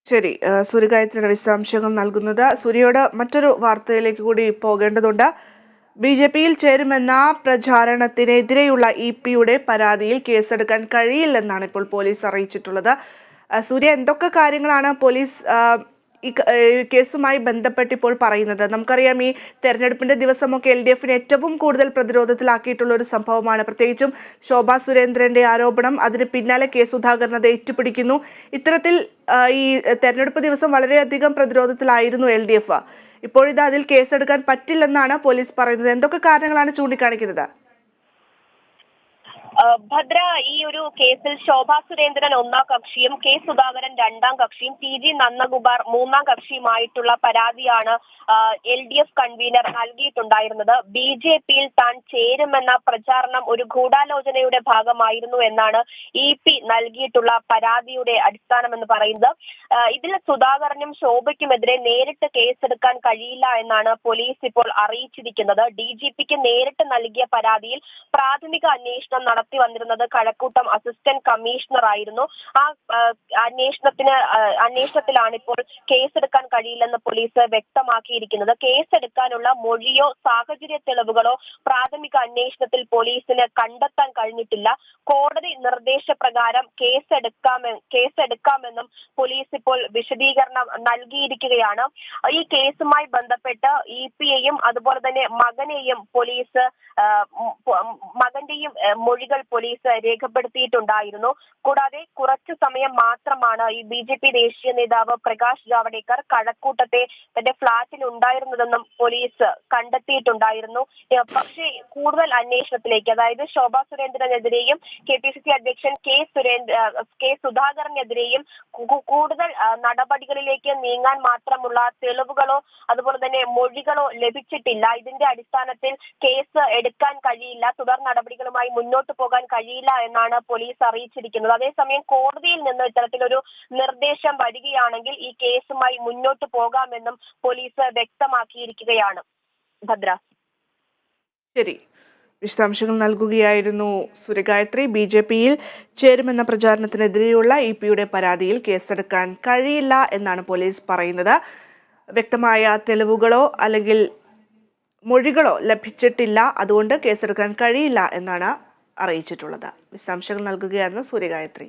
ശരി, സൂര്യഗായത്രിയുടെ വിശദാംശങ്ങൾ നൽകുന്നത്. സൂര്യയോട് മറ്റൊരു വാർത്തയിലേക്ക് കൂടി പോകേണ്ടതുണ്ട്. ബി.ജെ.പിയിൽ ചേരുമെന്ന പ്രചാരണത്തിനെതിരെയുള്ള ഇ.പിയുടെ പരാതിയിൽ കേസെടുക്കാൻ കഴിയില്ലെന്നാണ് ഇപ്പോൾ പോലീസ് അറിയിച്ചിട്ടുള്ളത്. സൂര്യ, എന്തൊക്കെ കാര്യങ്ങളാണ് പോലീസ് ഈ കേസുമായി ബന്ധപ്പെട്ട് ഇപ്പോൾ പറയുന്നത്? നമുക്കറിയാം, ഈ തെരഞ്ഞെടുപ്പിന്റെ ദിവസമൊക്കെ LDFനെ ഏറ്റവും കൂടുതൽ പ്രതിരോധത്തിലാക്കിയിട്ടുള്ള ഒരു സംഭവമാണ്. പ്രത്യേകിച്ചും ശോഭാ സുരേന്ദ്രന്റെ ആരോപണം, അതിന് പിന്നാലെ കെ സുധാകരൻ അത് ഏറ്റുപിടിക്കുന്നു. ഇത്തരത്തിൽ ഈ തെരഞ്ഞെടുപ്പ് ദിവസം വളരെയധികം പ്രതിരോധത്തിലായിരുന്നു LDF. ഇപ്പോഴിത് അതിൽ കേസെടുക്കാൻ പറ്റില്ലെന്നാണ് പോലീസ് പറയുന്നത്. എന്തൊക്കെ കാരണങ്ങളാണ് ചൂണ്ടിക്കാണിക്കുന്നത്? ഭദ്ര, ഈ ഒരു കേസിൽ ശോഭാ സുരേന്ദ്രൻ ഒന്നാം കക്ഷിയും കെ സുധാകരൻ രണ്ടാം കക്ഷിയും TG നന്ദകുമാർ മൂന്നാം കക്ഷിയുമായിട്ടുള്ള പരാതിയാണ് LDF കൺവീനർ നൽകിയിട്ടുണ്ടായിരുന്നത്. BJPയിൽ താൻ ചേരുമെന്ന പ്രചാരണം ഒരു ഗൂഢാലോചനയുടെ ഭാഗമായിരുന്നു എന്നാണ് EP നൽകിയിട്ടുള്ള പരാതിയുടെ അടിസ്ഥാനമെന്ന് പറയുന്നത്. ഇതിൽ സുധാകരനും ശോഭയ്ക്കുമെതിരെ നേരിട്ട് കേസെടുക്കാൻ കഴിയില്ല എന്നാണ് പോലീസ് ഇപ്പോൾ അറിയിച്ചിരിക്കുന്നത്. DGPക്ക് നേരിട്ട് നൽകിയ പരാതിയിൽ പ്രാഥമിക അന്വേഷണം നടത്തി വന്നിരുന്നത് കഴക്കൂട്ടം അസിസ്റ്റന്റ് കമ്മീഷണർ ആയിരുന്നു. ആ അന്വേഷണത്തിലാണ് ഇപ്പോൾ കേസെടുക്കാൻ കഴിയില്ലെന്ന് പോലീസ് വ്യക്തമാക്കിയിരിക്കുന്നത്. കേസെടുക്കാനുള്ള മൊഴിയോ സാഹചര്യ തെളിവുകളോ പ്രാഥമിക അന്വേഷണത്തിൽ പോലീസിന് കണ്ടെത്താൻ കഴിഞ്ഞിട്ടില്ല. കോടതി നിർദ്ദേശപ്രകാരം കേസെടുക്കാമെന്നും പോലീസ് ഇപ്പോൾ വിശദീകരണം നൽകിയിരിക്കുകയാണ്. ഈ കേസുമായി ബന്ധപ്പെട്ട് EP-യെയും അതുപോലെ തന്നെ മകന്റെയും മൊഴികൾ പോലീസ് രേഖപ്പെടുത്തിയിട്ടുണ്ടായിരുന്നു. കൂടാതെ കുറച്ചു സമയം മാത്രമാണ് ഈ BJP ദേശീയ നേതാവ് പ്രകാശ് ജാവ്ദേക്കർ കഴക്കൂട്ടത്തെ തന്റെ ഫ്ളാറ്റിൽ ഉണ്ടായിരുന്നതെന്നും പോലീസ് കണ്ടെത്തിയിട്ടുണ്ടായിരുന്നു. പക്ഷേ കൂടുതൽ അന്വേഷണത്തിലേക്ക്, അതായത് ശോഭാ സുരേന്ദ്രനെതിരെയും KPCC അധ്യക്ഷൻ കെ സുധാകരനെതിരെയും കൂടുതൽ നടപടികളിലേക്ക് നീങ്ങാൻ മാത്രമുള്ള തെളിവുകളോ അതുപോലെ തന്നെ മൊഴികളോ ലഭിച്ചിട്ടില്ല. ഇതിന്റെ അടിസ്ഥാനത്തിൽ കേസ് എടുക്കാൻ കഴിയില്ല, തുടർ നടപടികളുമായി മുന്നോട്ട് പോകാൻ കഴിയില്ല എന്നാണ് പോലീസ് അറിയിച്ചിരിക്കുന്നത്. അതേസമയം കോടതിയിൽ നിന്ന് ഇത്തരത്തിലൊരു നിർദ്ദേശം വരികയാണെങ്കിൽ ഈ കേസുമായി മുന്നോട്ട് പോകാമെന്നും പോലീസ് വ്യക്തമാക്കിയിരിക്കുകയാണ്. ഭദ്ര, ശരി, വിശദാംശങ്ങൾ നൽകുകയായിരുന്നു സൂര്യഗായത്രി. BJPയിൽ ചേരുമെന്ന പ്രചാരണത്തിനെതിരെയുള്ള EP-യുടെ പരാതിയിൽ കേസെടുക്കാൻ കഴിയില്ല എന്നാണ് പോലീസ് പറയുന്നത്. വ്യക്തമായ തെളിവുകളോ അല്ലെങ്കിൽ മൊഴികളോ ലഭിച്ചിട്ടില്ല, അതുകൊണ്ട് കേസെടുക്കാൻ കഴിയില്ല എന്നാണ് അറിയിച്ചിട്ടുള്ളത്. വിശദാംശങ്ങൾ നൽകുകയായിരുന്നു സൂര്യഗായത്രി.